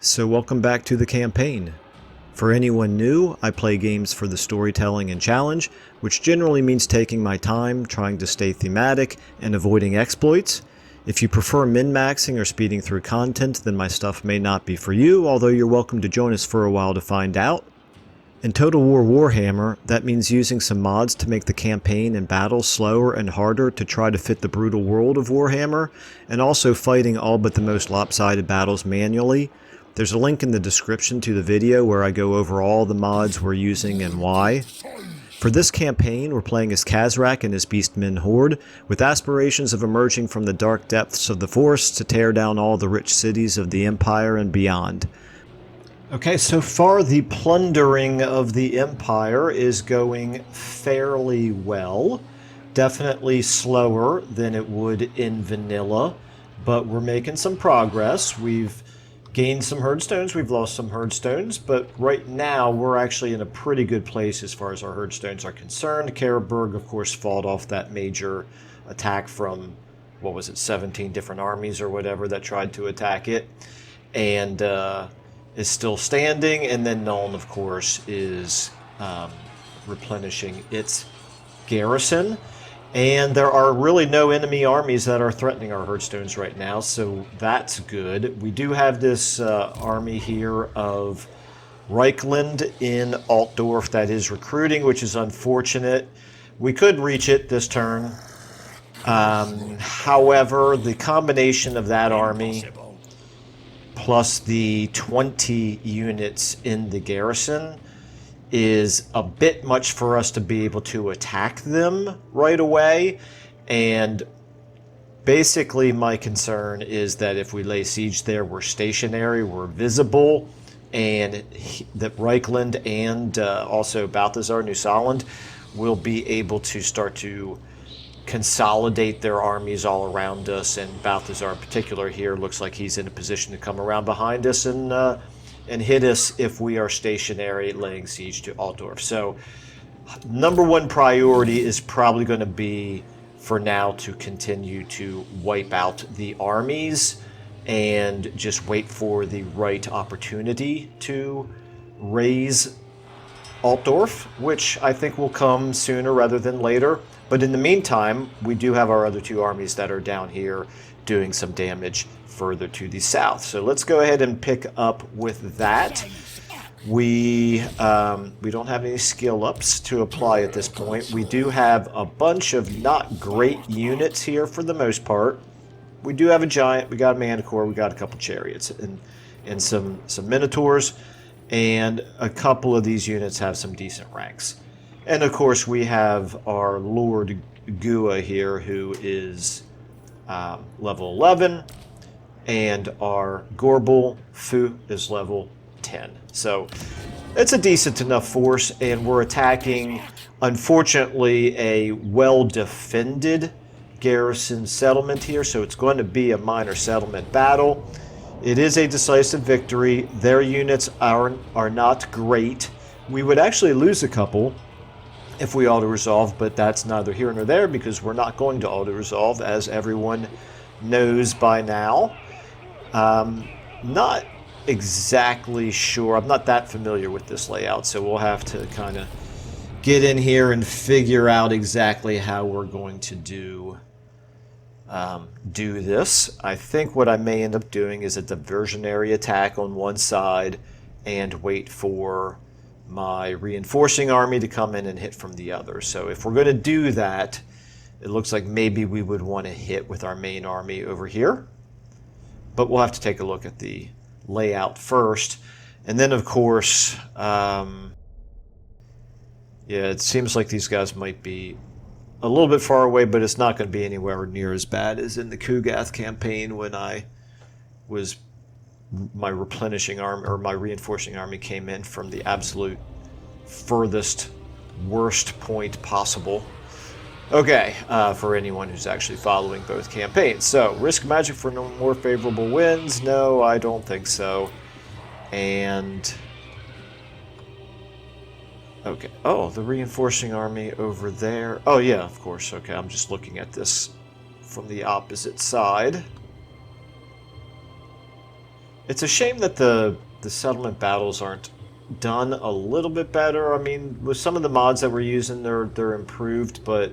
So welcome back to the campaign. For anyone new, I play games for the storytelling and challenge, which generally means taking my time, trying to stay thematic, and avoiding exploits. If you prefer min-maxing or speeding through content, then my stuff may not be for you, although you're welcome to join us for a while to find out. In Total War Warhammer, that means using some mods to make the campaign and battles slower and harder to try to fit the brutal world of Warhammer, and also fighting all but the most lopsided battles manually. There's a link in the description to the video where I go over all the mods we're using and why. For this campaign, we're playing as Khazrak and his Beastmen Horde, with aspirations of emerging from the dark depths of the Forest to tear down all the rich cities of the Empire and beyond. Okay, so far the plundering of the Empire is going fairly well. Definitely slower than it would in vanilla, but we're making some progress. We've gained some herdstones, we've lost some herdstones, but right now we're actually in a pretty good place as far as our herdstones are concerned. Karlberg, of course, fought off that major attack from, what was it, 17 different armies or whatever that tried to attack it, and is still standing. And then Nuln, of course, is replenishing its garrison. And there are really no enemy armies that are threatening our herdstones right now, so that's good. We do have this army here of Reichland in Altdorf that is recruiting, which is unfortunate. We could reach it this turn. However, the combination of that army plus the 20 units in the garrison is a bit much for us to be able to attack them right away. And basically my concern is that if we lay siege there, we're stationary, we're visible, and that Reichland and also Balthasar Gelt will be able to start to consolidate their armies all around us. And Balthasar in particular here looks like he's in a position to come around behind us and hit us if we are stationary laying siege to Altdorf. So number one priority is probably going to be for now to continue to wipe out the armies and just wait for the right opportunity to raise Altdorf, which I think will come sooner rather than later. But in the meantime, we do have our other two armies that are down here doing some damage further to the south. So let's go ahead and pick up with that. We don't have any skill ups to apply at this point. We do have a bunch of not great units here for the most part. We do have a giant, we got a manicore, we got a couple chariots and some minotaurs, and a couple of these units have some decent ranks. And of course we have our Lord Gua here, who is level 11. And our Gorbel Fu is level 10. So it's a decent enough force, and we're attacking, unfortunately, a well-defended garrison settlement here, so it's going to be a minor settlement battle. It is a decisive victory. Their units are not great. We would actually lose a couple if we auto-resolve, but that's neither here nor there because we're not going to auto-resolve, as everyone knows by now. Not exactly sure. I'm not that familiar with this layout, so we'll have to kind of get in here and figure out exactly how we're going to do this. I think what I may end up doing is a diversionary attack on one side and wait for my reinforcing army to come in and hit from the other. So if we're going to do that, it looks like maybe we would want to hit with our main army over here. But we'll have to take a look at the layout first. And then, of course, yeah, it seems like these guys might be a little bit far away, but it's not going to be anywhere near as bad as in the Kugath campaign when my replenishing army, or my reinforcing army, came in from the absolute furthest, worst point possible. Okay, for anyone who's actually following both campaigns. So, risk magic for no more favorable winds? No, I don't think so. And okay. Oh, the reinforcing army over there. Oh, yeah, of course. Okay, I'm just looking at this from the opposite side. It's a shame that the settlement battles aren't done a little bit better. I mean, with some of the mods that we're using, they're improved, but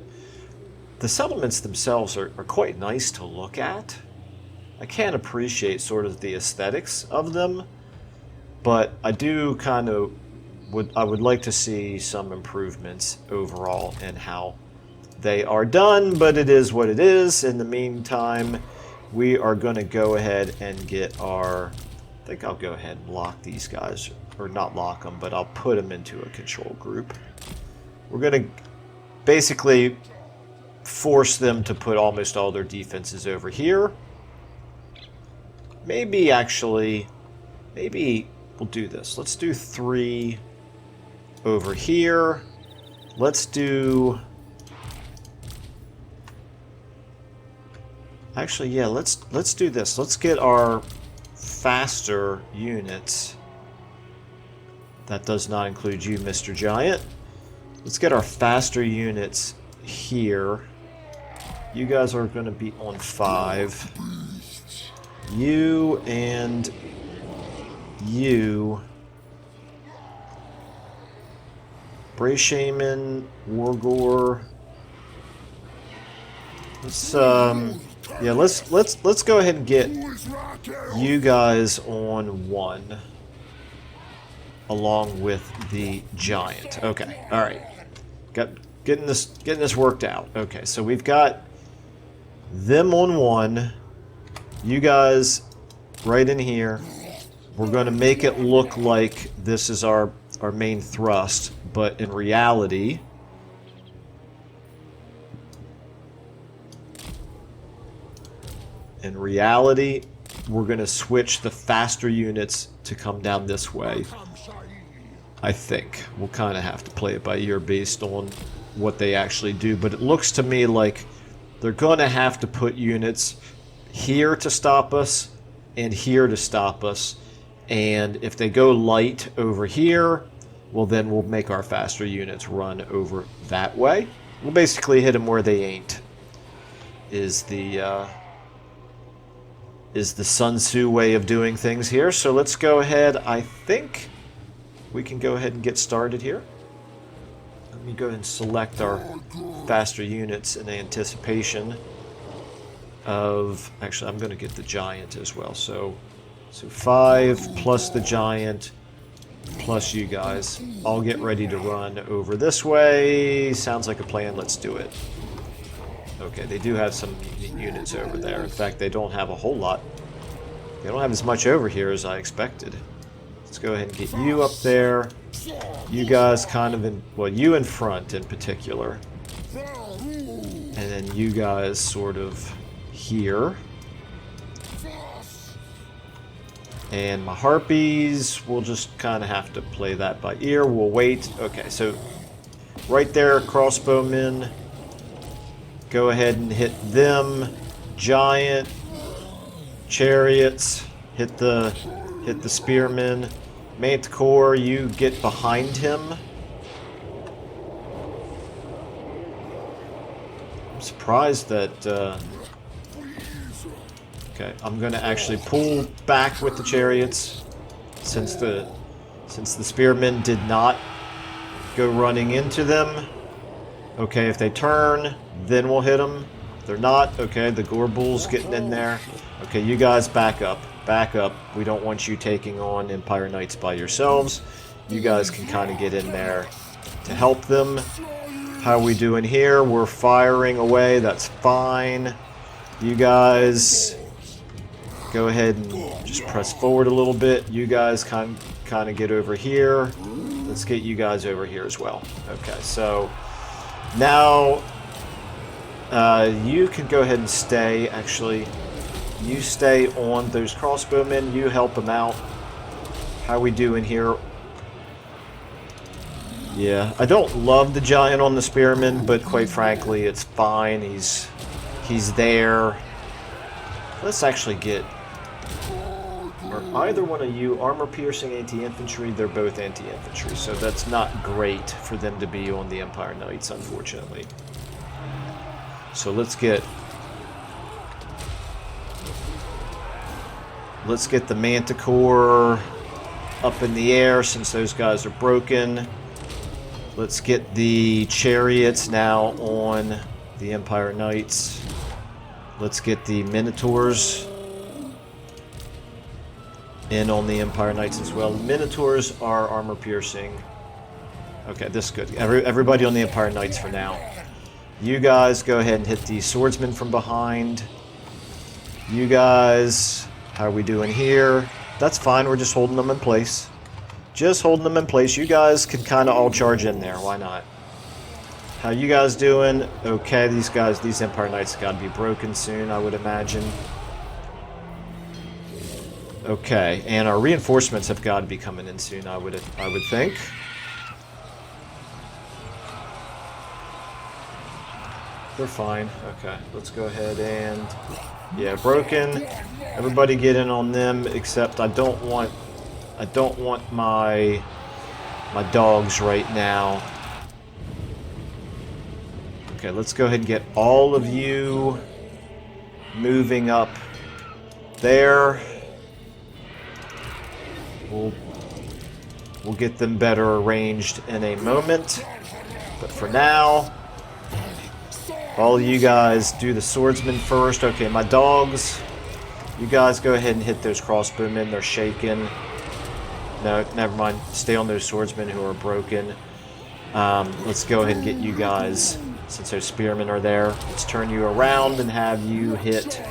the settlements themselves are quite nice to look at. I can't appreciate sort of the aesthetics of them, but I do kind of would like to see some improvements overall in how they are done, but it is what it is. In the meantime, we are going to go ahead and get our... I think I'll go ahead and lock these guys, or not lock them, but I'll put them into a control group. We're going to basically force them to put almost all their defenses over here. Maybe we'll do this. Let's do 3 over here. Let's do... Actually, yeah, let's do this. Let's get our faster units. That does not include you, Mr. Giant. Let's get our faster units here. You guys are going to be on 5. You and you. Bray Shaman, Wargore. Let's go ahead and get you guys on 1 along with the giant. Okay, all right. Getting this worked out. Okay, so we've got them on 1. You guys right in here. We're going to make it look like this is our main thrust, but in reality, we're going to switch the faster units to come down this way. I think we'll kind of have to play it by ear based on what they actually do, but it looks to me like they're going to have to put units here to stop us and here to stop us, and if they go light over here, well, then we'll make our faster units run over that way. We'll basically hit them where they ain't, is the Sun Tzu way of doing things here. So let's go ahead. I think we can go ahead and get started here. Let me go ahead and select our faster units in anticipation of... Actually, I'm going to get the giant as well. So 5 plus the giant plus you guys. I'll get ready to run over this way. Sounds like a plan. Let's do it. Okay, they do have some units over there. In fact, they don't have a whole lot. They don't have as much over here as I expected. Let's go ahead and get you up there. You guys kind of in... Well, you in front in particular. And then you guys sort of here. And my harpies, we'll just kind of have to play that by ear. We'll wait. Okay, so right there, crossbowmen. Go ahead and hit them. Giant, chariots, hit the spearmen. Manticore, you get behind him. I'm surprised that... Okay, I'm going to actually pull back with the chariots since the spearmen did not go running into them. Okay, if they turn, then we'll hit them. If they're not, okay, the Gorbul's getting in there. Okay, you guys back up. Back up. We don't want you taking on Empire Knights by yourselves. You guys can kind of get in there to help them. How are we doing here? We're firing away. That's fine. You guys... Go ahead and just press forward a little bit. You guys kind of get over here. Let's get you guys over here as well. Okay, so now you can go ahead and stay. Actually, you stay on those crossbowmen. You help them out. How we doing here? Yeah, I don't love the giant on the spearman, but quite frankly, it's fine. He's there. Let's actually get... Are either one of you armor-piercing anti-infantry? They're both anti-infantry, so that's not great for them to be on the Empire Knights, unfortunately. So let's get... Let's get the Manticore up in the air since those guys are broken. Let's get the chariots now on the Empire Knights. Let's get the Minotaurs in on the Empire Knights as well. Minotaurs are armor piercing. Okay, this is good. Everybody on the Empire Knights for now. You guys go ahead and hit the swordsmen from behind. You guys, how are we doing here? That's fine, we're just holding them in place. Just holding them in place. You guys can kind of all charge in there, why not? How you guys doing? Okay, these Empire Knights got to be broken soon, I would imagine. Okay, and our reinforcements have got to be coming in soon, I would think. They're fine. Okay, let's go ahead and... Yeah, broken. Everybody get in on them, except I don't want my dogs right now. Okay, let's go ahead and get all of you moving up there. We'll get them better arranged in a moment. But for now, all of you guys do the swordsman first. Okay, my dogs, you guys go ahead and hit those crossbowmen. They're shaking. No, never mind. Stay on those swordsmen who are broken. Let's go ahead and get you guys, since those spearmen are there. Let's turn you around and have you hit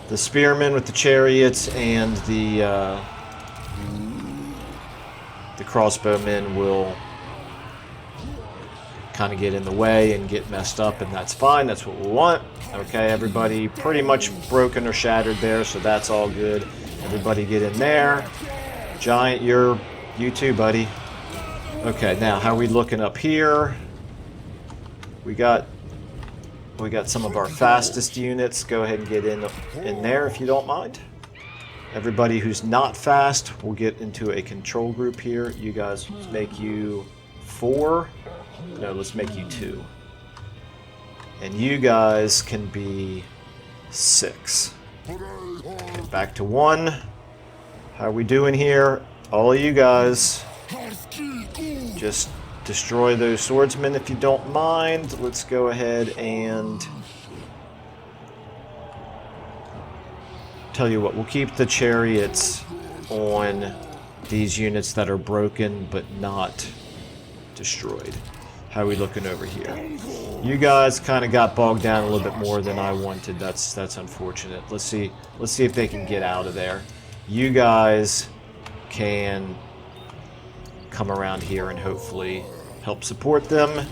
the spearmen with the chariots, and the crossbowmen will kind of get in the way and get messed up, and that's fine. That's what we want. Okay, everybody pretty much broken or shattered there, so that's all good. Everybody get in there. Giant, you too, buddy. Okay, now how are we looking up here? We got some of our fastest units. Go ahead and get in there if you don't mind. Everybody who's not fast will get into a control group here. You guys, let's make you 4. No, let's make you 2. And you guys can be 6. Okay, back to 1. How are we doing here? All of you guys, just destroy those swordsmen if you don't mind. Let's go ahead and... Tell you what, we'll keep the chariots on these units that are broken but not destroyed. How are we looking over here? You guys kind of got bogged down a little bit more than I wanted. That's unfortunate. Let's see if they can get out of there. You guys can come around here and hopefully help support them.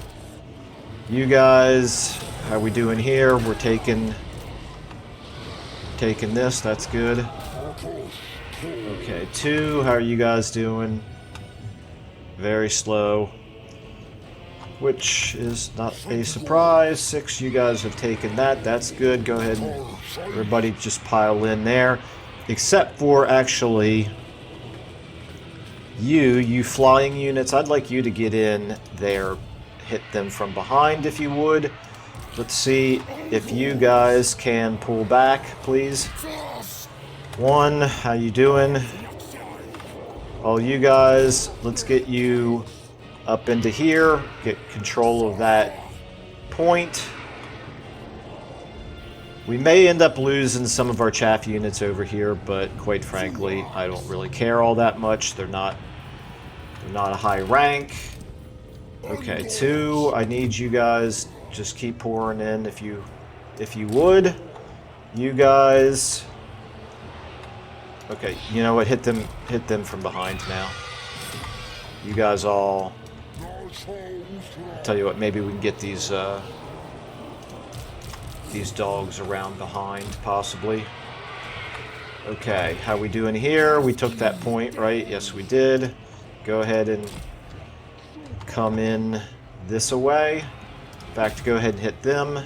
You guys, how are we doing here? We're taking this. That's good. Okay, 2. How are you guys doing? Very slow. Which is not a surprise. 6, you guys have taken that. That's good. Go ahead and everybody just pile in there. Except for, actually, you flying units. I'd like you to get in there. Hit them from behind if you would. Let's see if you guys can pull back, please. 1, how you doing? All you guys, let's get you up into here, get control of that point. We may end up losing some of our chaff units over here, but quite frankly, I don't really care all that much. They're not a high rank. Okay, 2, I need you guys, just keep pouring in if you would. You guys, okay, you know what, hit them from behind now. You guys all, I'll tell you what, maybe we can get these dogs around behind, possibly. Okay, how we doing here? We took that point, right? Yes, we did. Go ahead and come in this way. In fact, go ahead and hit them.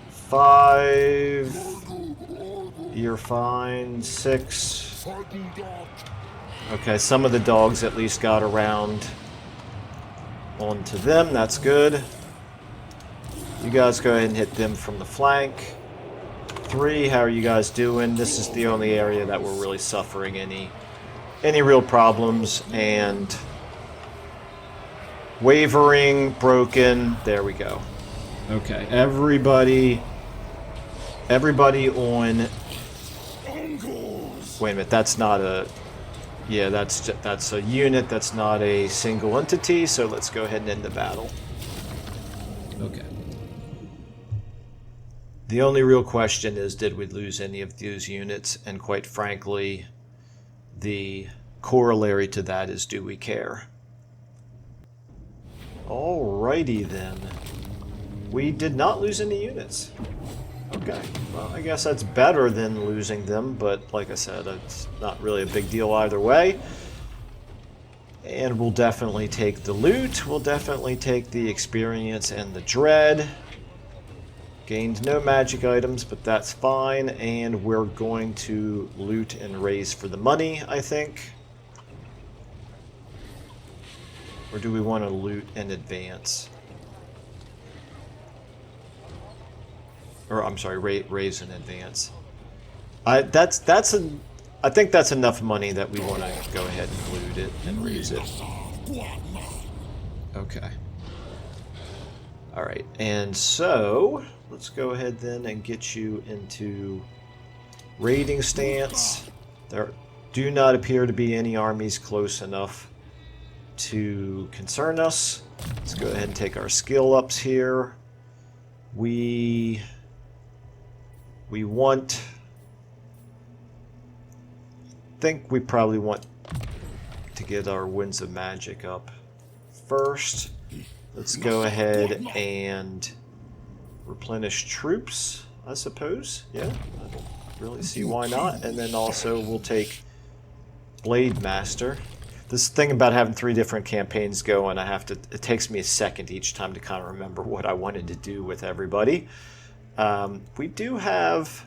5. You're fine. 6. Okay, some of the dogs at least got around onto them. That's good. You guys go ahead and hit them from the flank. 3, how are you guys doing? This is the only area that we're really suffering any real problems. And wavering, broken, there we go. Okay, everybody on... Wait a minute, that's not a... Yeah, that's a unit, that's not a single entity, so let's go ahead and end the battle. Okay. The only real question is, did we lose any of those units? And quite frankly, the corollary to that is, do we care? Alrighty then. We did not lose any units. Okay, well, I guess that's better than losing them, but like I said, it's not really a big deal either way. And we'll definitely take the loot, we'll definitely take the experience and the dread. Gained no magic items, but that's fine, and we're going to loot and raise for the money, I think. Or do we want to loot and advance? Or, I'm sorry, raise and advance. I think that's enough money that we want to go ahead and loot it and raise it. Okay. Alright, and so let's go ahead then and get you into raiding stance. There do not appear to be any armies close enough to concern us. Let's go ahead and take our skill ups here. We want... I think we probably want to get our Winds of Magic up first. Let's go ahead and replenish troops, I suppose. Yeah, I don't really see why not. And then also we'll take Blade Master. This thing about having 3 different campaigns going, it takes me a second each time to kind of remember what I wanted to do with everybody. We do have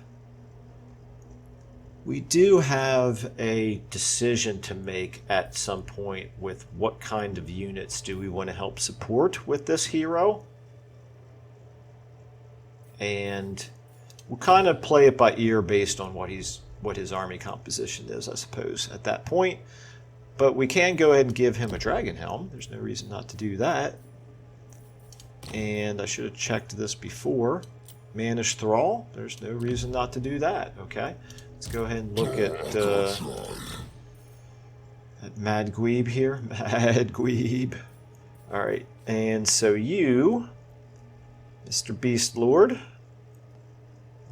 a decision to make at some point with what kind of units do we want to help support with this hero. And we'll kind of play it by ear based on what his army composition is, I suppose, at that point. But we can go ahead and give him a Dragon Helm. There's no reason not to do that. And I should have checked this before. Manish Thrall, there's no reason not to do that, okay? Let's go ahead and look at Mad Gweeb here. Mad Gweeb. Alright, and so you, Mr. Beast Lord,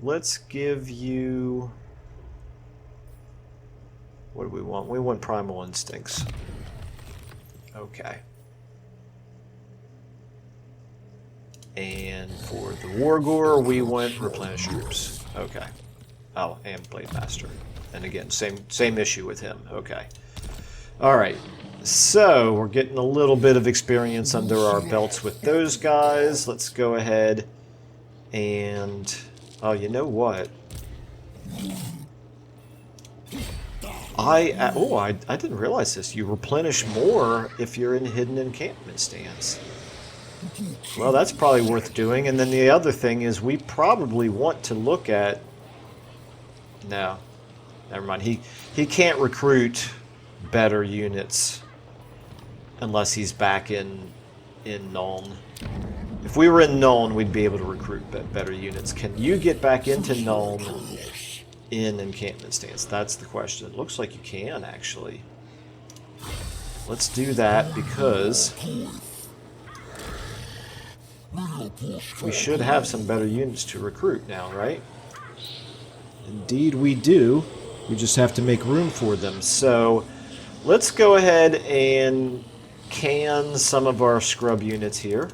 let's give you... What do we want? We want Primal Instincts. Okay. And for the Wargore, we want Replenish Troops. Okay. Oh, and Blade Master. And again, same issue with him. Okay. Alright. So, we're getting a little bit of experience under our belts with those guys. Let's go ahead and... Oh, you know what? I didn't realize this. You replenish more if you're in hidden encampment stance. Well, that's probably worth doing. And then the other thing is we probably want to look at... No. Never mind. He can't recruit better units unless he's back in Nuln. If we were in Nuln, we'd be able to recruit better units. Can you get back into Nuln in encampment stance? That's the question. It looks like you can, actually. Let's do that because we should have some better units to recruit now, right? Indeed we do. We just have to make room for them. So let's go ahead and can some of our scrub units here.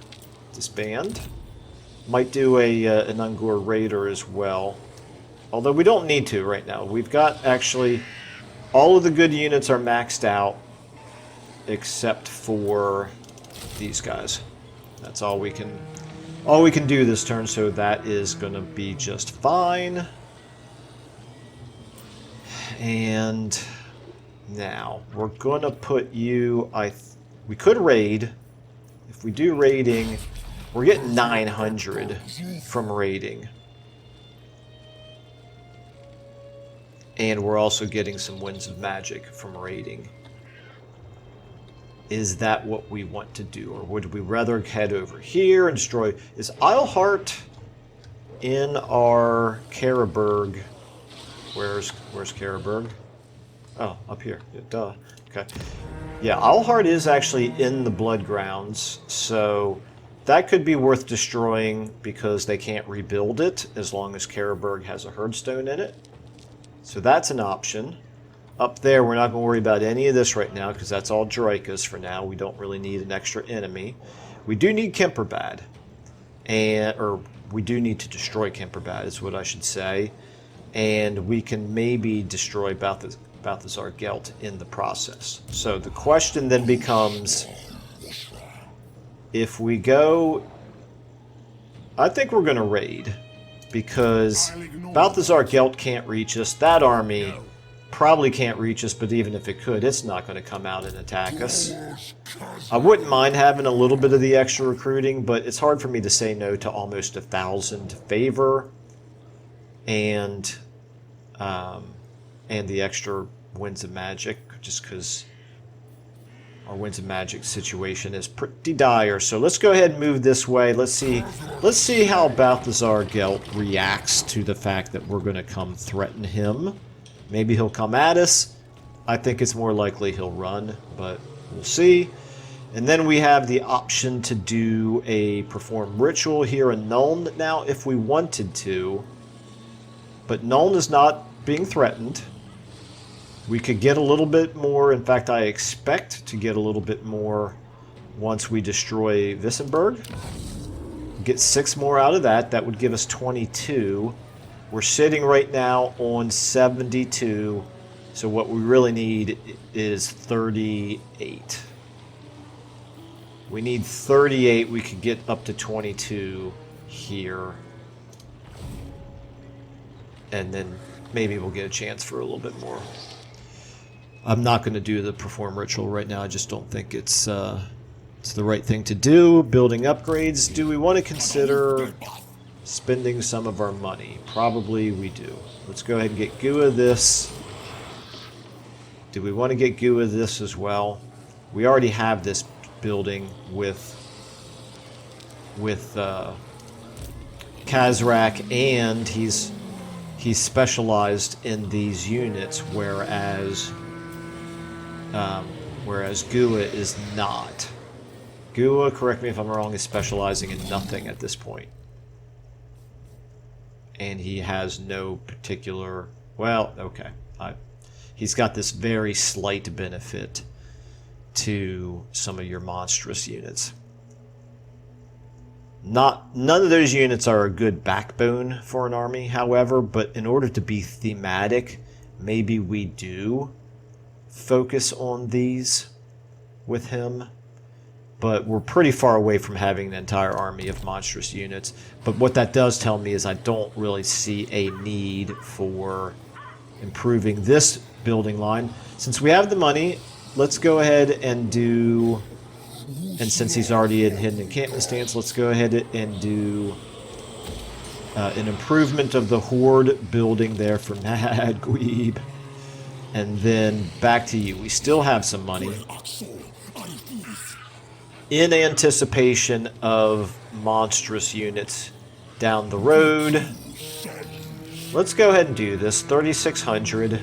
Disband. Might do an Ungor Raider as well. Although we don't need to right now. We've got actually all of the good units are maxed out except for these guys. That's all we can do this turn, so that is going to be just fine. And now we're going to put you... we could raid. If we do raiding, we're getting 900 from raiding. And we're also getting some winds of magic from raiding. Is that what we want to do? Or would we rather head over here and destroy... Is Eilhart in our Karaberg? Where's Karaberg? Oh, up here. Yeah, duh. Okay. Yeah, Eilhart is actually in the Blood Grounds, so that could be worth destroying because they can't rebuild it as long as Karaberg has a Herdstone in it. So that's an option. Up there, we're not going to worry about any of this right now because that's all Droikas for now. We don't really need an extra enemy. We do need Kemperbad. Or we do need to destroy Kemperbad is what I should say. And we can maybe destroy Balthasar Gelt in the process. So the question then becomes, if we go... I think we're going to raid. Because Balthasar Gelt can't reach us. That army probably can't reach us, but even if it could, it's not going to come out and attack us. I wouldn't mind having a little bit of the extra recruiting, but it's hard for me to say no to almost 1,000 favor and the extra winds of magic, just because our winds of magic situation is pretty dire. So let's go ahead and move this way. Let's see how Balthasar Gelt reacts to the fact that we're going to come threaten him. Maybe he'll come at us. I think it's more likely he'll run, but we'll see. And then we have the option to do a perform ritual here in Nuln now if we wanted to. But Nuln is not being threatened. We could get a little bit more. In fact, I expect to get a little bit more once we destroy Wissenberg. Get 6 more out of that. That would give us 22. We're sitting right now on 72. So what we really need is 38. We need 38. We could get up to 22 here. And then maybe we'll get a chance for a little bit more. I'm not going to do the perform ritual right now. I just don't think it's the right thing to do. Building upgrades. Do we want to consider spending some of our money? Probably we do. Let's go ahead and get goo of this. Do we want to get goo of this as well? We already have this building with Khazrak, and he's specialized in these units, whereas Gua is not. Gua, correct me if I'm wrong, is specializing in nothing at this point. And he has no particular... Well, okay. He's got this very slight benefit to some of your monstrous units. None of those units are a good backbone for an army, however, but in order to be thematic, maybe we do focus on these with him. But we're pretty far away from having an entire army of monstrous units. But what that does tell me is I don't really see a need for improving this building line. Since we have the money, let's go ahead and do... And since he's already in hidden encampment stance, let's go ahead and do an improvement of the Horde building there for Mad Gweeb. And then back to you. We still have some money in anticipation of monstrous units down the road. Let's go ahead and do this. 3,600.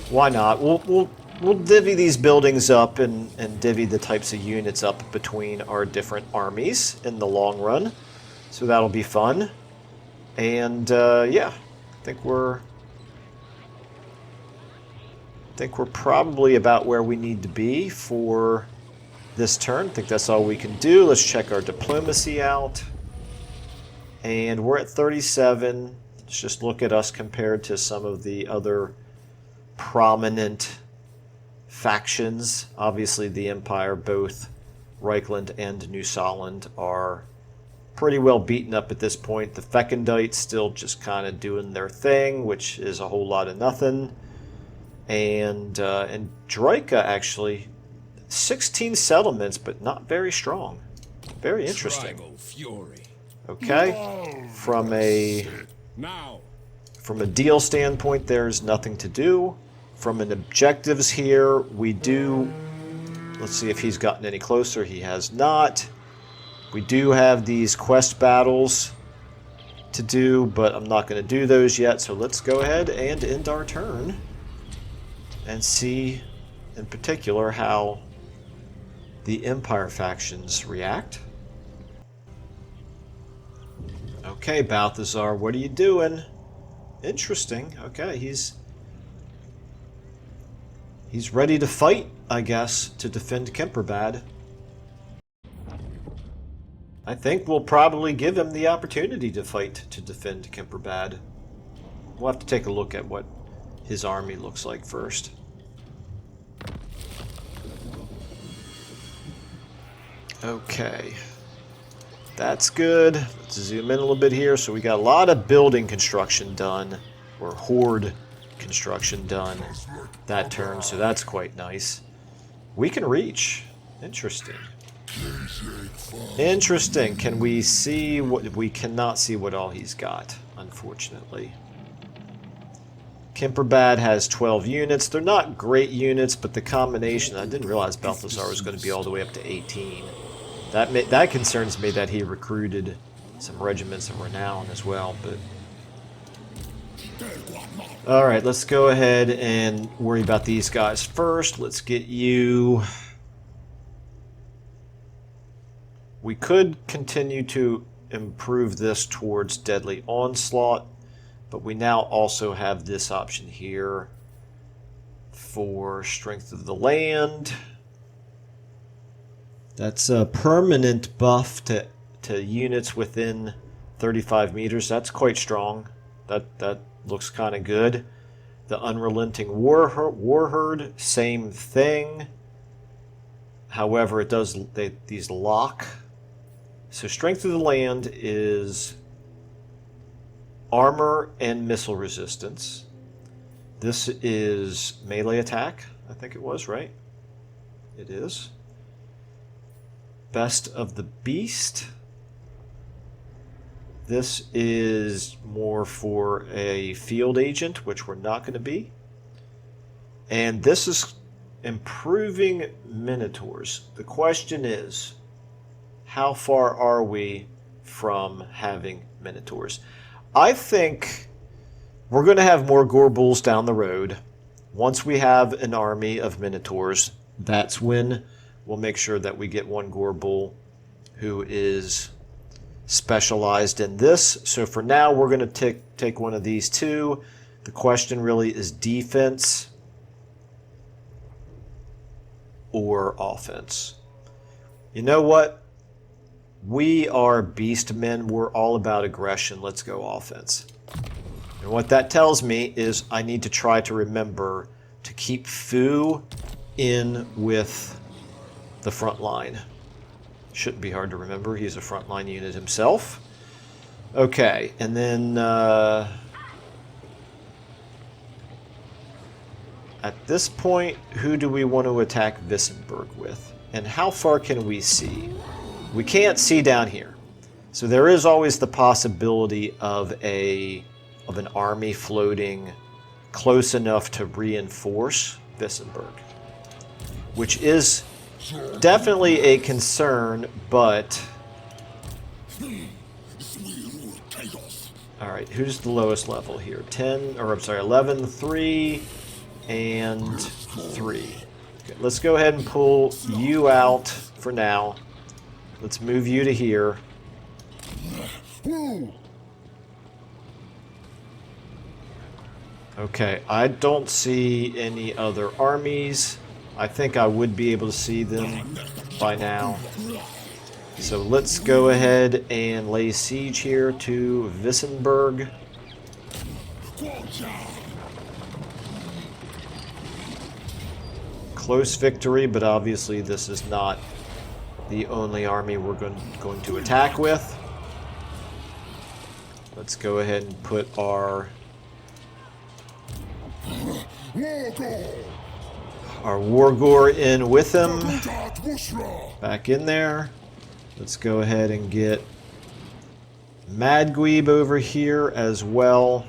Why not? We'll divvy these buildings up and divvy the types of units up between our different armies in the long run. So that'll be fun. And yeah, I think we're probably about where we need to be for this turn. I think that's all we can do. Let's check our diplomacy out. And we're at 37. Let's just look at us compared to some of the other prominent factions. Obviously the Empire, both Reichland and New Solland, are pretty well beaten up at this point. The Fecundites still just kind of doing their thing, which is a whole lot of nothing. And Droika actually 16 settlements, but not very strong. Very interesting. Okay, from From a deal standpoint, there's nothing to do. From an objectives here, we do... Let's see if he's gotten any closer. He has not. We do have these quest battles to do, but I'm not going to do those yet. So let's go ahead and end our turn and see in particular how the Empire factions react. Okay, Balthasar, what are you doing? Interesting. Okay, he's ready to fight, I guess, to defend Kemperbad. I think we'll probably give him the opportunity to fight to defend Kemperbad. We'll have to take a look at what his army looks like first. Okay. That's good. Let's zoom in a little bit here. So we got a lot of building construction done, or horde construction done that turn, so that's quite nice. We can reach. Interesting. Interesting. Can we see what... We cannot see what all he's got, unfortunately. Kemperbad has 12 units. They're not great units, but the combination... I didn't realize Balthasar was going to be all the way up to 18. That concerns me that he recruited some regiments of renown as well, but... Alright, let's go ahead and worry about these guys first. Let's get you... We could continue to improve this towards Deadly Onslaught, but we now also have this option here for Strength of the Land. That's a permanent buff to units within 35 meters. That's quite strong. That looks kind of good. The Unrelenting Warherd, same thing. However, it does these lock. So Strength of the Land is armor and missile resistance. This is melee attack, I think it was, right? It is. Best of the Beast. This is more for a field agent, which we're not going to be. And this is improving Minotaurs. The question is, how far are we from having Minotaurs? I think we're going to have more Gorbulls down the road. Once we have an army of Minotaurs, that's when we'll make sure that we get one Gorbull who is specialized in this. So for now, we're going to take one of these two. The question really is defense or offense. You know what? We are beastmen. We're all about aggression. Let's go offense. And what that tells me is I need to try to remember to keep Fu in with the front line. Shouldn't be hard to remember. He's a frontline unit himself. Okay, and then at this point, who do we want to attack Wissenberg with? And how far can we see? We can't see down here. So there is always the possibility of an army floating close enough to reinforce Wissenberg, which is definitely a concern, but... Alright, who's the lowest level here? 10, or I'm sorry, 11, 3, and 3. Okay, let's go ahead and pull you out for now. Let's move you to here. Okay, I don't see any other armies. I think I would be able to see them by now. So let's go ahead and lay siege here to Wissenberg. Close victory, but obviously this is not the only army we're going to attack with. Let's go ahead and put our Wargore in with him. Back in there. Let's go ahead and get Madgweeb over here as well.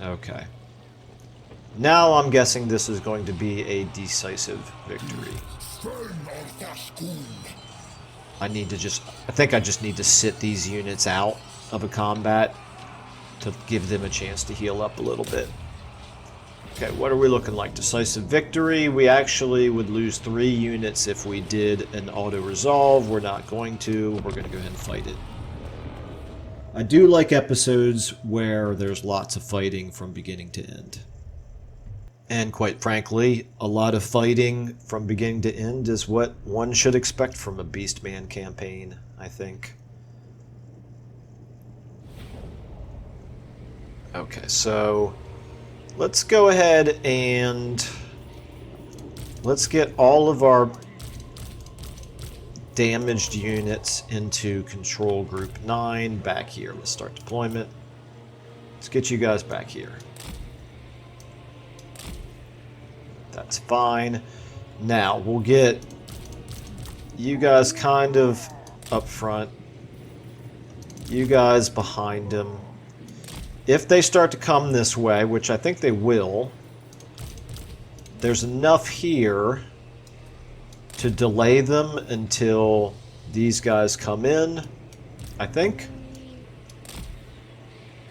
Okay. Now I'm guessing this is going to be a decisive victory. I think I just need to sit these units out of a combat to give them a chance to heal up a little bit. Okay, what are we looking like? Decisive victory. We actually would lose 3 units if we did an auto-resolve. We're not going to. We're going to go ahead and fight it. I do like episodes where there's lots of fighting from beginning to end. And quite frankly, a lot of fighting from beginning to end is what one should expect from a Beastman campaign, I think. Okay, so let's go ahead and let's get all of our damaged units into Control Group 9 back here. Let's start deployment. Let's get you guys back here. That's fine. Now, we'll get you guys kind of up front. You guys behind them. If they start to come this way, which I think they will, there's enough here to delay them until these guys come in, I think.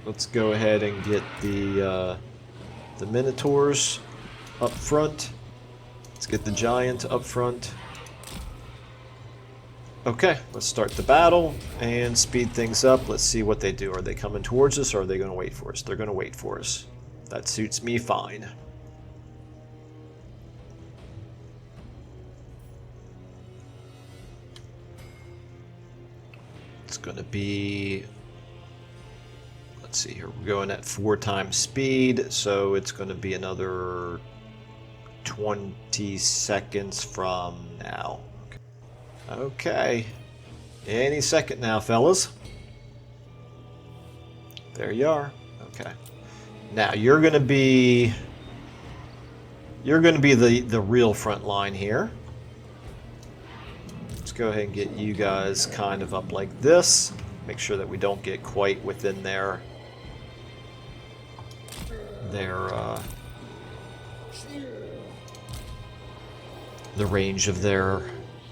Let's go ahead and get the Minotaurs up front. Let's get the Giant up front. Okay, let's start the battle and speed things up. Let's see what they do. Are they coming towards us or are they going to wait for us? They're going to wait for us. That suits me fine. It's going to be... Let's see here. We're going at 4 times speed, so it's going to be another 20 seconds from now. Okay. Any second now, fellas. There you are. Okay. Now you're going to be the real front line here. Let's go ahead and get you guys kind of up like this. Make sure that we don't get quite within the range of their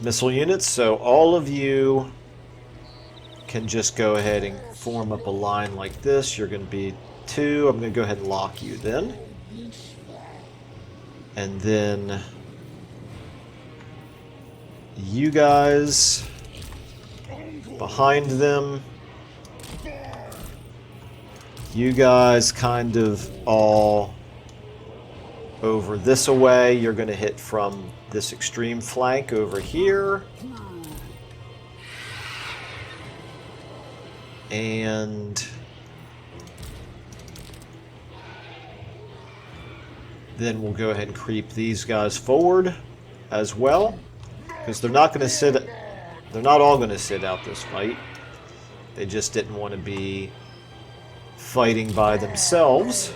missile units. So all of you can just go ahead and form up a line like this. You're going to be 2. I'm going to go ahead and lock you then. And then you guys behind them. You guys kind of all over this away. You're going to hit from this extreme flank over here. And then we'll go ahead and creep these guys forward as well, because they're not all going to sit out this fight. They just didn't want to be fighting by themselves.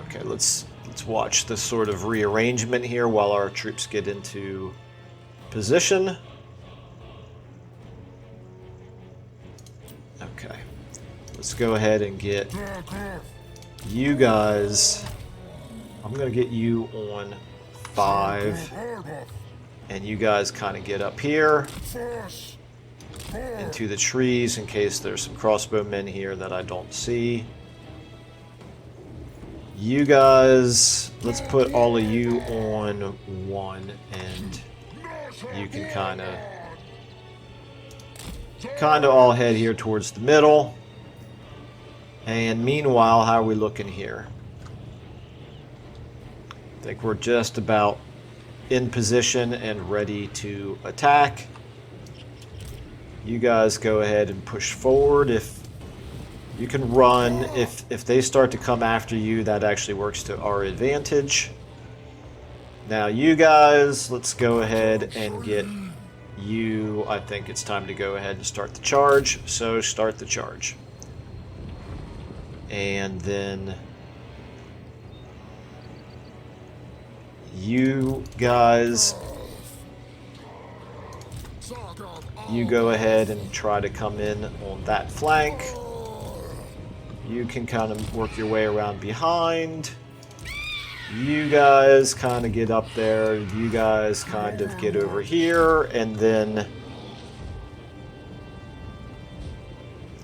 Okay, let's watch this sort of rearrangement here while our troops get into position. Okay, let's go ahead and get you guys. I'm going to get you on 5, and you guys kind of get up here into the trees in case there's some crossbowmen here that I don't see. You guys, let's put all of you on 1, and you can kind of all head here towards the middle. And meanwhile, how are we looking here? I think we're just about in position and ready to attack. You guys go ahead and push forward. If you can run, if they start to come after you, that actually works to our advantage. Now you guys, let's go ahead and get you. I think it's time to go ahead and start the charge. So start the charge. And then you guys You go ahead and try to come in on that flank. You can kind of work your way around behind. You guys kind of get up there. You guys kind of get over here, and then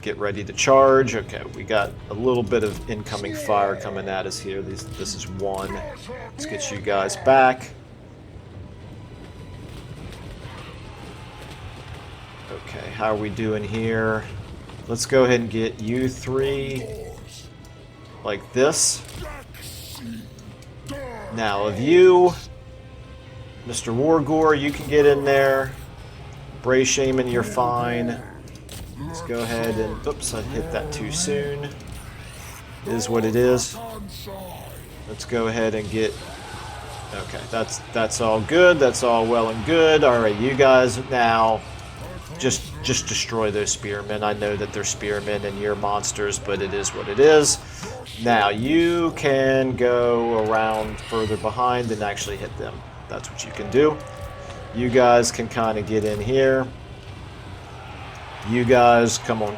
get ready to charge. Okay, we got a little bit of incoming fire coming at us here. This is one. Let's get you guys back. Okay, how are we doing here? Let's go ahead and get you three like this. Now, of you, Mr. Wargore, you can get in there. Bray Shaman, you're fine. Let's go ahead and... Oops, I hit that too soon. It is what it is. Let's go ahead and get... Okay, that's all good. That's all well and good. Alright, you guys now... Just destroy those spearmen. I know that they're spearmen and you're monsters, but it is what it is. Now, you can go around further behind and actually hit them. That's what you can do. You guys can kind of get in here. You guys, come on.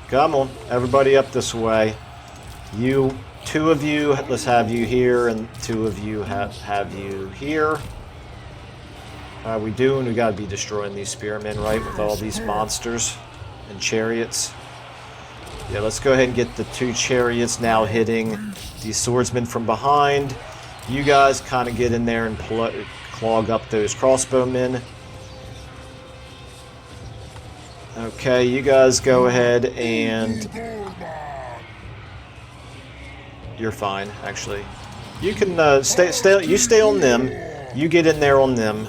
Come on. Everybody up this way. You, two of you, let's have you here, and two of you have you here. How are we doing? We gotta be destroying these spearmen, right? With all these monsters and chariots. Yeah, let's go ahead and get the two chariots now hitting these swordsmen from behind. You guys kind of get in there and clog up those crossbowmen. Okay, you guys go ahead and... You're fine, actually. You can stay on them. You get in there on them.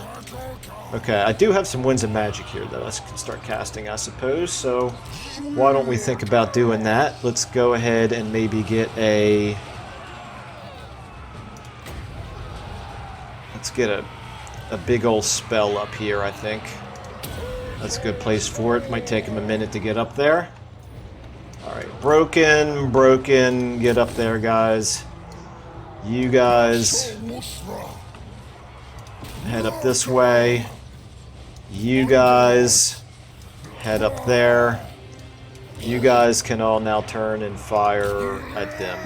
Okay, I do have some Winds of Magic here that I can start casting, I suppose, so why don't we think about doing that? Let's go ahead and maybe get a... Let's get a big old spell up here, I think. That's a good place for it. Might take him a minute to get up there. Alright, broken, get up there, guys. You guys head up this way. You guys head up there. You guys can all now turn and fire at them.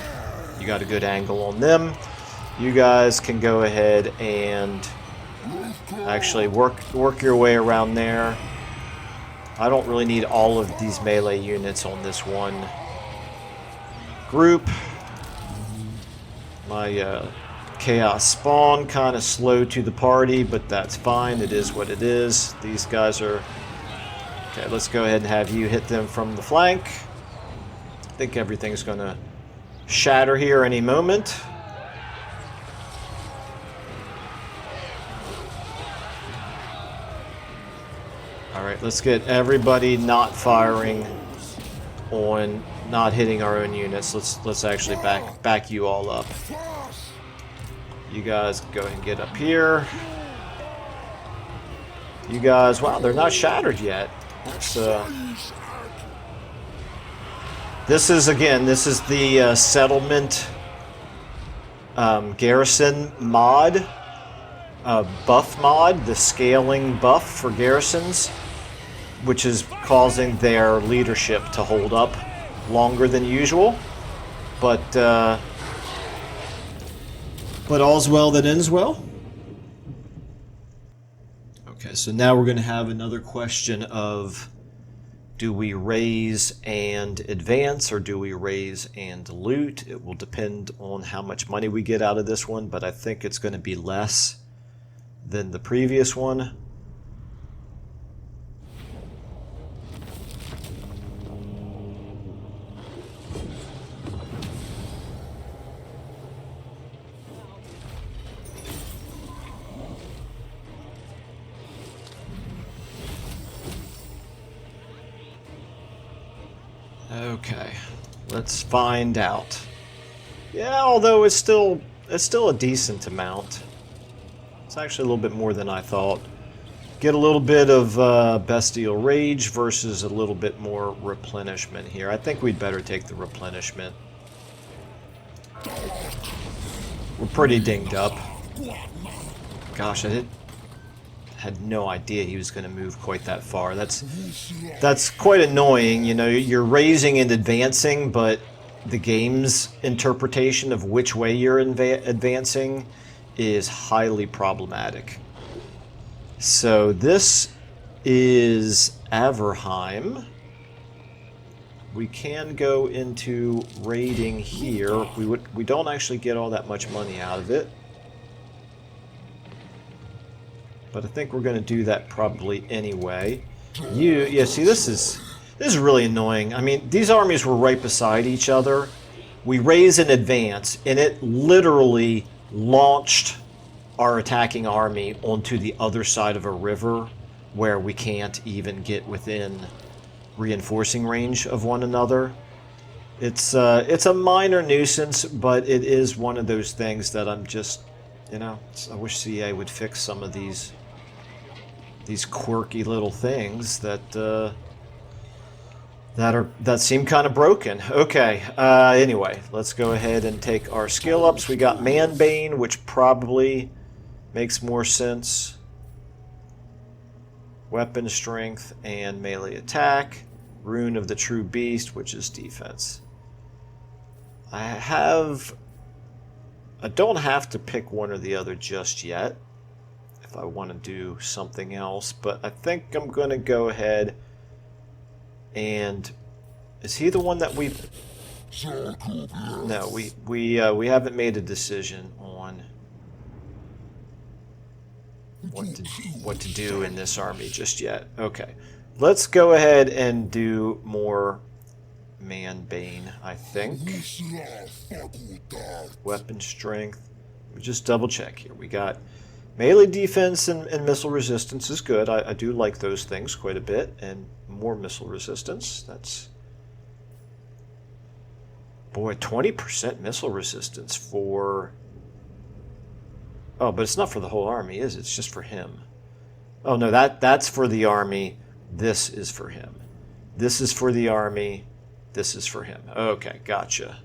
You got a good angle on them. You guys can go ahead and actually work your way around there. I don't really need all of these melee units on this one group. My Chaos Spawn kind of slow to the party, but that's fine. It is what it is. These guys are... Okay, let's go ahead and have you hit them from the flank. I think everything's going to shatter here any moment. Alright, let's get everybody not firing on... not hitting our own units. Let's actually back you all up. You guys go ahead and get up here. You guys, wow, they're not shattered yet. That's, this is the settlement garrison mod, buff mod, the scaling buff for garrisons, which is causing their leadership to hold up longer than usual. But all's well that ends well. Okay, so now we're going to have another question of, do we raise and advance, or do we raise and loot? It will depend on how much money we get out of this one, but I think it's going to be less than the previous one. Okay, let's find out. Yeah, although it's still a decent amount. It's actually a little bit more than I thought. Get a little bit of bestial rage versus a little bit more replenishment here. I think we'd better take the replenishment. We're pretty dinged up. Gosh, had no idea he was going to move quite that far. That's quite annoying. You know, you're raising and advancing, but the game's interpretation of which way you're advancing is highly problematic. So this is Averheim. We can go into raiding here. We don't actually get all that much money out of it. But I think we're going to do that probably anyway. Yeah, see, this is really annoying. I mean, these armies were right beside each other. We raise in advance, and it literally launched our attacking army onto the other side of a river where we can't even get within reinforcing range of one another. It's a minor nuisance, but it is one of those things that I'm just, you know, I wish CA would fix some of these quirky little things that seem kind of broken. Okay, anyway, let's go ahead and take our skill ups. We got Manbane, which probably makes more sense. Weapon strength and melee attack. Rune of the True Beast, which is defense. I don't have to pick one or the other just yet if I want to do something else, but I think I'm going to go ahead and... Is he the one that we... No, we haven't made a decision on what to do in this army just yet. Okay, let's go ahead and do more Manbane, I think. Weapon strength. Let me just double check here. We got melee defense and missile resistance is good. I do like those things quite a bit. And more missile resistance. That's... Boy, 20% missile resistance for... Oh, but it's not for the whole army, is it? It's just for him. Oh, no, that's for the army. This is for him. This is for the army. This is for him. Okay, gotcha.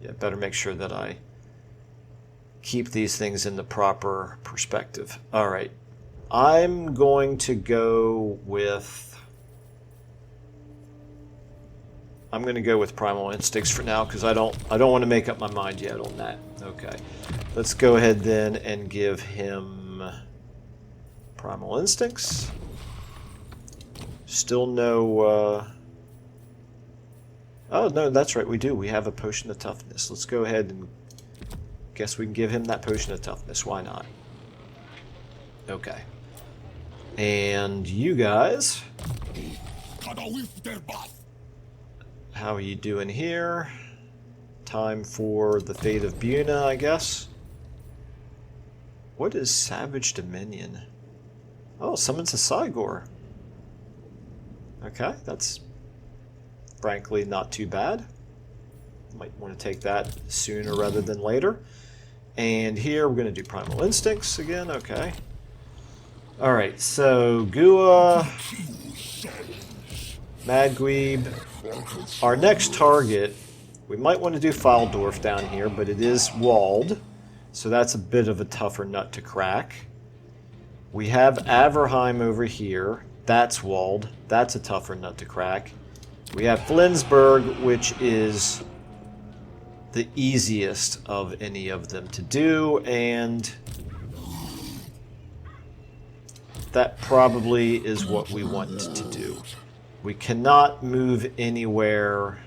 Yeah, better make sure that I keep these things in the proper perspective. All right. I'm going to go with... I'm going to go with Primal Instincts for now because I don't want to make up my mind yet on that. Okay. Let's go ahead then and give him Primal Instincts. Still no... Oh, no, that's right, we do. We have a Potion of Toughness. Let's go ahead and... Guess we can give him that Potion of Toughness. Why not? Okay. And you guys... How are you doing here? Time for the Fate of Buna, I guess. What is Savage Dominion? Oh, summons a Cygor. Okay, that's frankly not too bad. Might want to take that sooner rather than later. And here we're going to do Primal Instincts again. Okay. Alright, so Gua, Madgweeb. Our next target, we might want to do Faldorf down here, but it is walled. So that's a bit of a tougher nut to crack. We have Averheim over here. That's walled. That's a tougher nut to crack. We have Flensburg, which is the easiest of any of them to do, and that probably is what we want to do. We cannot move anywhere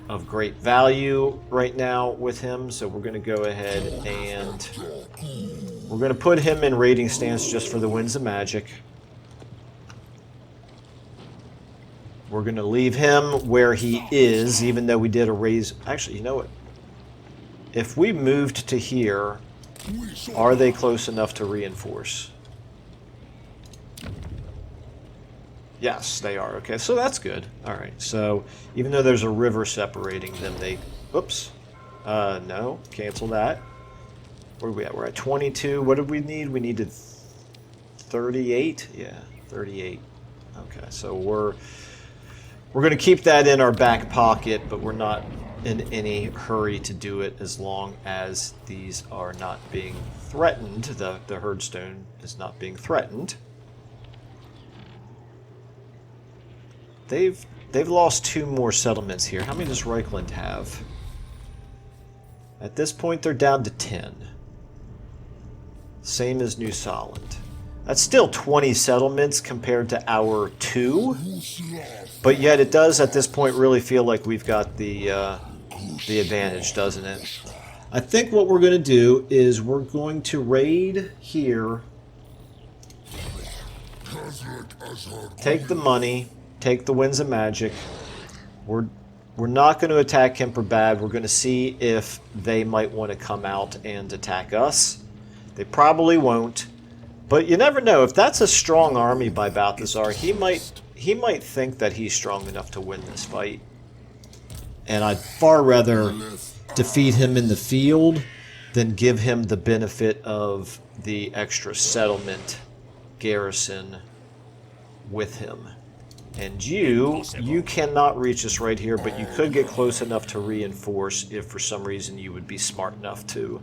of great value right now with him, so we're going to go ahead and we're going to put him in raiding stance just for the Winds of Magic. We're going to leave him where he is, even though we did a raise. Actually, you know what? If we moved to here, are they close enough to reinforce? Yes, they are. Okay, so that's good. All right, so even though there's a river separating them, they... Oops. No, cancel that. Where are we at? We're at 22. What did we need? We needed 38? Yeah, 38. Okay, so we're going to keep that in our back pocket, but we're not in any hurry to do it as long as these are not being threatened. The herdstone is not being threatened. They've lost 2 more settlements here. How many does Reichland have? At this point, they're down to 10. Same as New Solent. That's still 20 settlements compared to our 2. But yet it does, at this point, really feel like we've got the advantage, doesn't it? I think what we're going to do is we're going to raid here. Take the money. Take the Winds of Magic. We're not going to attack Kemperbad. We're going to see if they might want to come out and attack us. They probably won't. But you never know. If that's a strong army by Balthasar, he might think that he's strong enough to win this fight. And I'd far rather defeat him in the field than give him the benefit of the extra settlement garrison with him. And you cannot reach us right here, but you could get close enough to reinforce if for some reason you would be smart enough to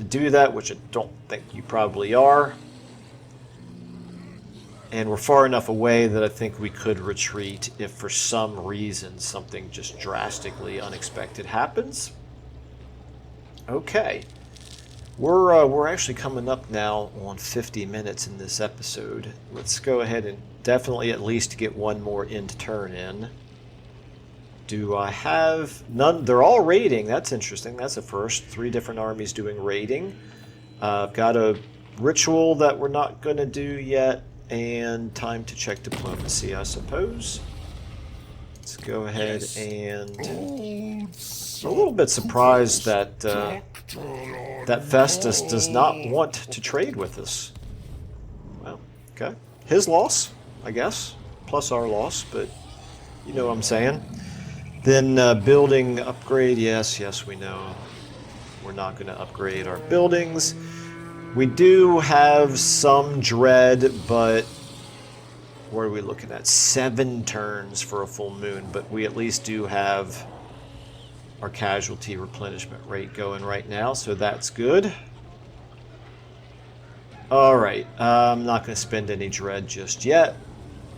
do that, which I don't think you probably are. And we're far enough away that I think we could retreat if for some reason something just drastically unexpected happens. Okay. We're actually coming up now on 50 minutes in this episode. Let's go ahead and definitely at least get one more end turn in. Do I have none? They're all raiding. That's interesting. That's a first. 3 different armies doing raiding. I've got a ritual that we're not going to do yet. And time to check diplomacy, I suppose. Let's go ahead and... I'm a little bit surprised that that Festus does not want to trade with us. Well, okay. His loss, I guess, plus our loss, but you know what I'm saying. Then building upgrade, yes, we know. We're not going to upgrade our buildings. We do have some dread, but what are we looking at? 7 turns for a full moon, but we at least do have our casualty replenishment rate going right now, so that's good. Alright, I'm not going to spend any dread just yet.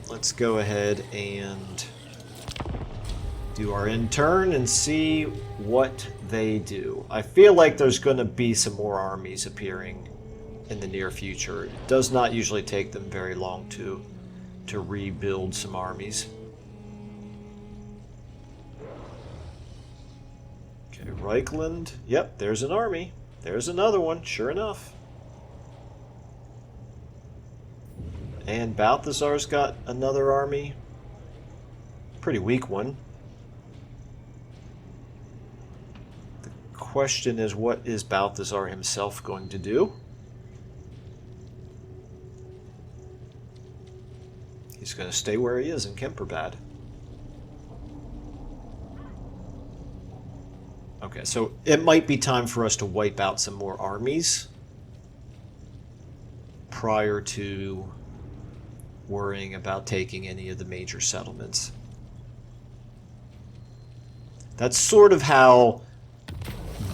Let's go ahead and do our end turn and see what they do. I feel like there's going to be some more armies appearing in the near future. It does not usually take them very long to rebuild some armies. Okay, Reichland. Yep, there's an army. There's another one, sure enough. And Balthasar's got another army. Pretty weak one. The question is, what is Balthasar himself going to do? He's going to stay where he is in Kemperbad. Okay, so it might be time for us to wipe out some more armies prior to worrying about taking any of the major settlements. That's sort of how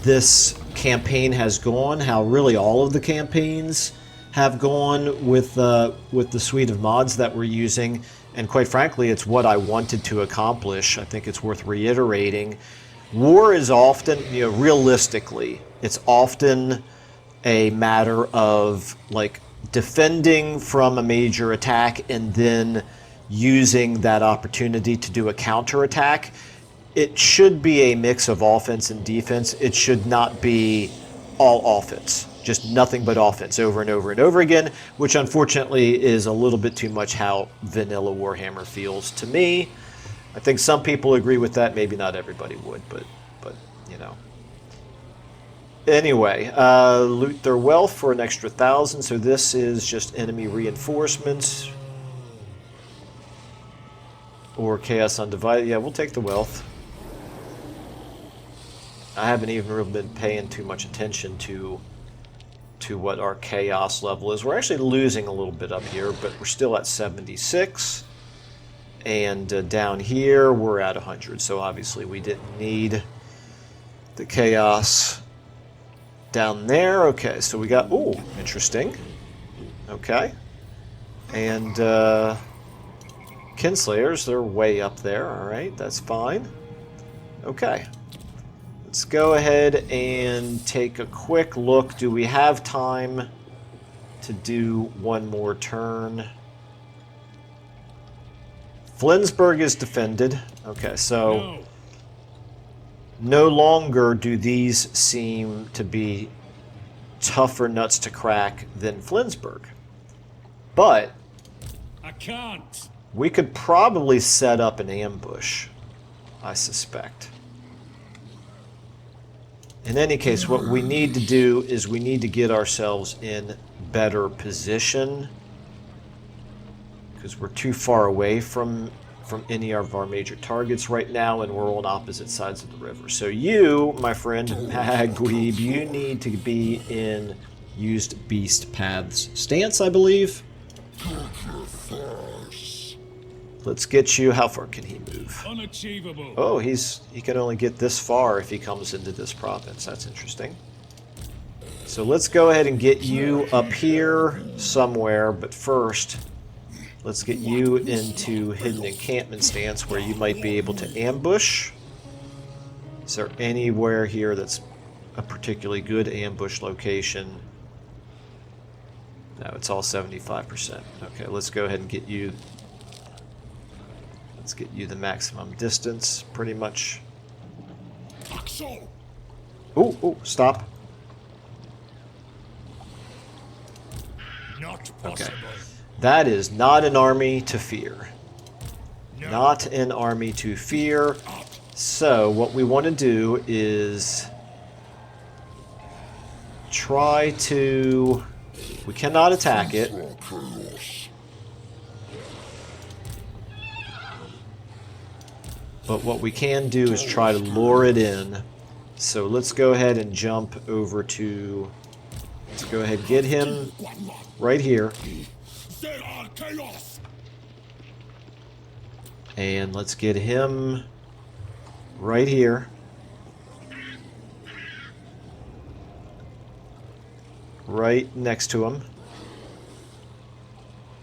this campaign has gone, how really all of the campaigns have gone with the suite of mods that we're using, and quite frankly, it's what I wanted to accomplish. I think it's worth reiterating. War is often, realistically, it's often a matter of like defending from a major attack and then using that opportunity to do a counterattack. It should be a mix of offense and defense. It should not be all offense. Just nothing but offense over and over and over again, which unfortunately is a little bit too much how vanilla Warhammer feels to me. I think some people agree with that. Maybe not everybody would, but you know. Anyway, loot their wealth for an extra 1,000. So this is just enemy reinforcements or chaos undivided. Yeah, we'll take the wealth. I haven't even really been paying too much attention to what our chaos level is. We're actually losing a little bit up here, but we're still at 76. And down here, we're at 100. So obviously we didn't need the chaos down there. Okay, so we got... Ooh, interesting. Okay. And Kinslayers, they're way up there. All right, that's fine. Okay. Let's go ahead and take a quick look. Do we have time to do one more turn? Flensburg is defended. Okay, so no longer do these seem to be tougher nuts to crack than Flensburg. But I can't. We could probably set up an ambush, I suspect. In any case, what we need to do is we need to get ourselves in better position, because we're too far away from any of our major targets right now, and we're on opposite sides of the river. So you, my friend Magweeb, you need to be in used beast paths stance, I believe. Let's get you. How far can he move? Unachievable. Oh, he can only get this far if he comes into this province. That's interesting. So let's go ahead and get you up here somewhere, but first, let's get you into hidden encampment stance where you might be able to ambush. Is there anywhere here that's a particularly good ambush location? No, it's all 75%. Okay, let's go ahead and get you... Let's get you the maximum distance, pretty much. Oh, stop. Not possible. Okay. That is not an army to fear. No. Not an army to fear. So, what we want to do is try to... We cannot attack it. But what we can do is try to lure it in. So let's go ahead and jump over to... Let's go ahead and get him right here. And let's get him right here. Right next to him.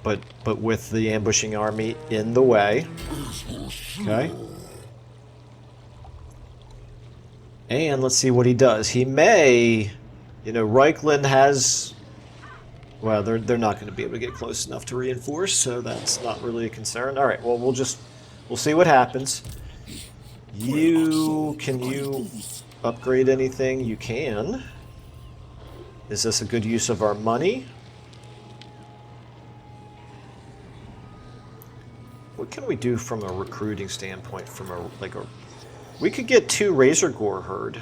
But with the ambushing army in the way. Okay. And let's see what he does. He may, you know, Reichland has, well, they're not going to be able to get close enough to reinforce, so that's not really a concern. All right, well, we'll see what happens. Can you upgrade anything? You can. Is this a good use of our money? What can we do from a recruiting standpoint? We could get 2 Razor Gore Herd.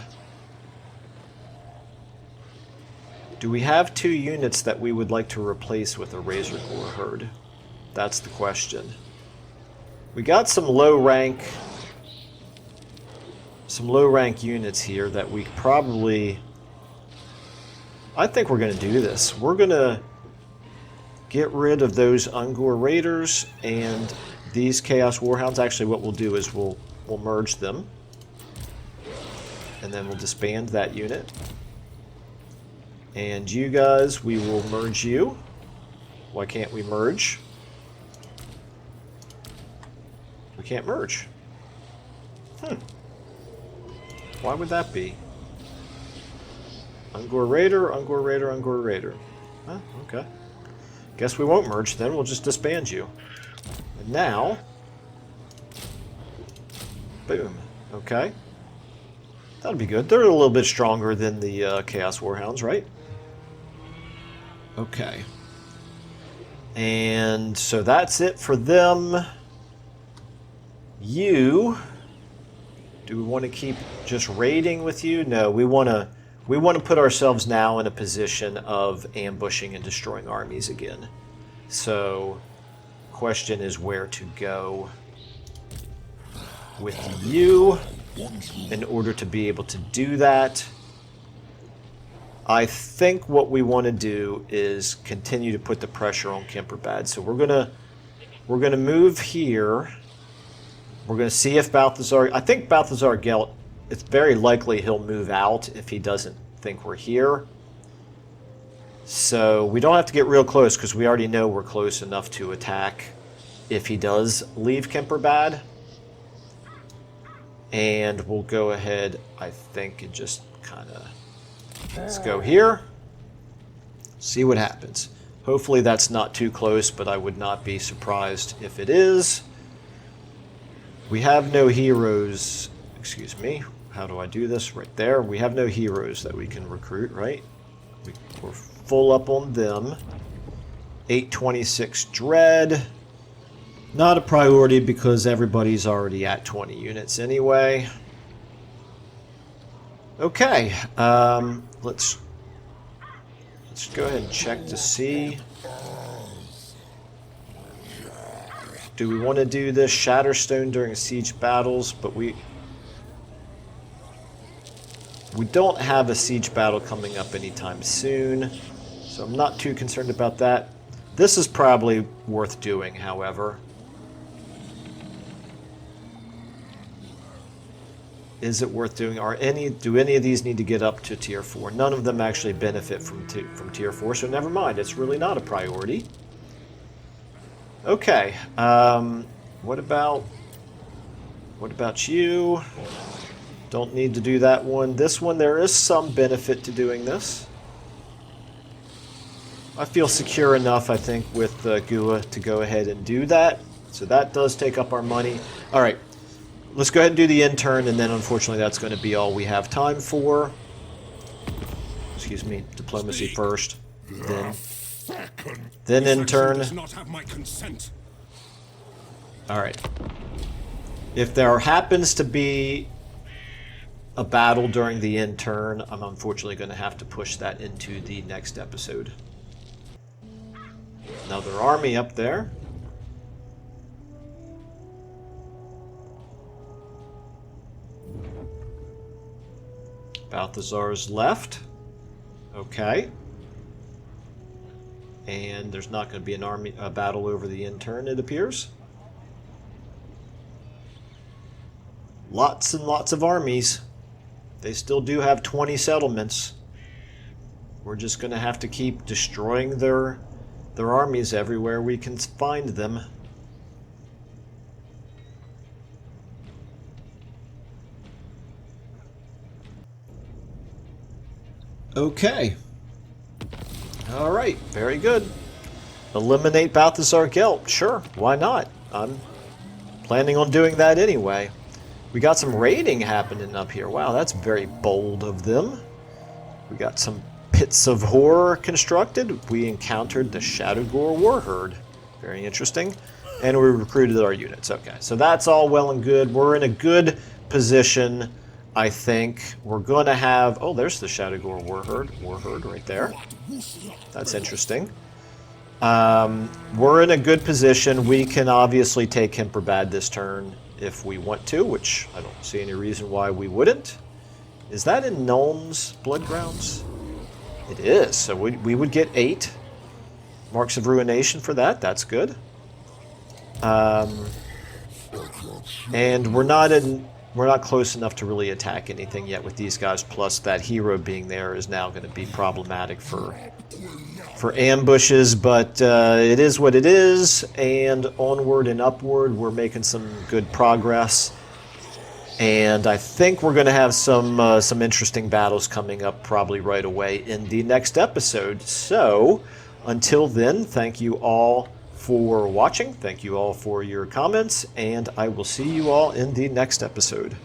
Do we have 2 units that we would like to replace with a Razor Gore Herd? That's the question. We got some low rank units here that we probably... I think we're going to do this. We're going to get rid of those Ungor Raiders and these Chaos Warhounds. Actually, what we'll do is we'll merge them. And then we'll disband that unit. And you guys, we will merge you. Why can't we merge? We can't merge. Why would that be? Ungor Raider, Ungor Raider, Ungor Raider. Huh, okay. Guess we won't merge then, we'll just disband you. And now... Boom. Okay. That'll be good. They're a little bit stronger than the Chaos Warhounds, right? Okay. And so that's it for them. You... Do we want to keep just raiding with you? No, we want to put ourselves now in a position of ambushing and destroying armies again. So, question is where to go with you in order to be able to do that. I think what we want to do is continue to put the pressure on Kemperbad. So we're gonna move here. We're going to see if Balthasar... I think Balthasar Gelt, it's very likely he'll move out if he doesn't think we're here. So we don't have to get real close because we already know we're close enough to attack if he does leave Kemperbad. And we'll go ahead, I think, and just kind of... Let's go here. See what happens. Hopefully that's not too close, but I would not be surprised if it is. We have no heroes. Excuse me. How do I do this? Right there. We have no heroes that we can recruit, right? We're full up on them. 826 Dread. Not a priority because everybody's already at 20 units anyway. Okay, let's go ahead and check to see. Do we want to do this Shatterstone during siege battles? But we don't have a siege battle coming up anytime soon, so I'm not too concerned about that. This is probably worth doing, however. Is it worth doing? Do any of these need to get up to tier 4? None of them actually benefit from tier 4, so never mind. It's really not a priority. Okay. What about you? Don't need to do that one. This one, there is some benefit to doing this. I feel secure enough, I think, with Gua to go ahead and do that. So that does take up our money. All right. Let's go ahead and do the intern, and then unfortunately that's going to be all we have time for. Excuse me, diplomacy first, then intern. Alright. If there happens to be a battle during the intern, I'm unfortunately going to have to push that into the next episode. Another army up there. Balthasar's left. Okay. And there's not going to be a battle over the intern, it appears. Lots and lots of armies. They still do have 20 settlements. We're just going to have to keep destroying their armies everywhere we can find them. Okay. Alright, very good. Eliminate Balthasar Gelt. Sure, why not? I'm planning on doing that anyway. We got some raiding happening up here. Wow, that's very bold of them. We got some pits of horror constructed. We encountered the Shadowgore Warherd. Very interesting. And we recruited our units. Okay, so that's all well and good. We're in a good position, I think. We're going to have... Oh, there's the Shadowgore Warherd right there. That's interesting. We're in a good position. We can obviously take Kemperbad this turn if we want to, which I don't see any reason why we wouldn't. Is that in Nuln's Blood Grounds? It is. So we would get 8 Marks of Ruination for that. That's good. And we're not close enough to really attack anything yet with these guys, plus that hero being there is now going to be problematic for ambushes, but it is what it is, and onward and upward, we're making some good progress. And I think we're going to have some interesting battles coming up probably right away in the next episode. So, until then, thank you all for watching. Thank you all for your comments, and I will see you all in the next episode.